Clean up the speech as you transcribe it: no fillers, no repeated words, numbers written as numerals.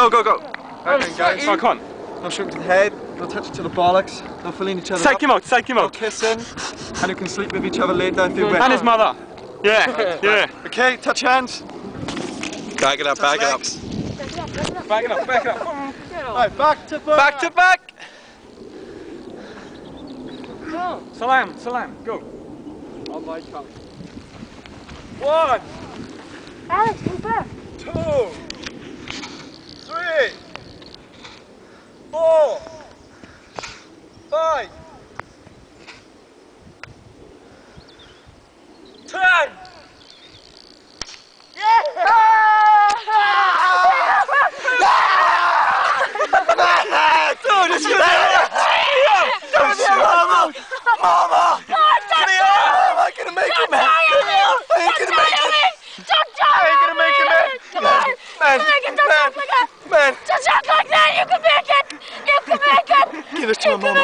Go, go, go. Okay, guys. Come on. No shooting to the head, no touching to the bollocks, no filling each other Take up, him out, take him no out. kissing, and you can sleep with each other later if you wish. And his mother. Yeah, yeah. Okay, touch hands. Bag it up, bag it up. Back it up, back it up. Right, back to back. Back to back. Salam, salam, go. On my cup. 1, Alex, move back. 2, 3, 4, 5, 10. Mama! I'm gonna make it, man! I ain't gonna make it! I ain't gonna make it, man! Come on! Man! Don't talk like that! Man! Don't talk like that! You can make it! You can make it! Give this to my mama.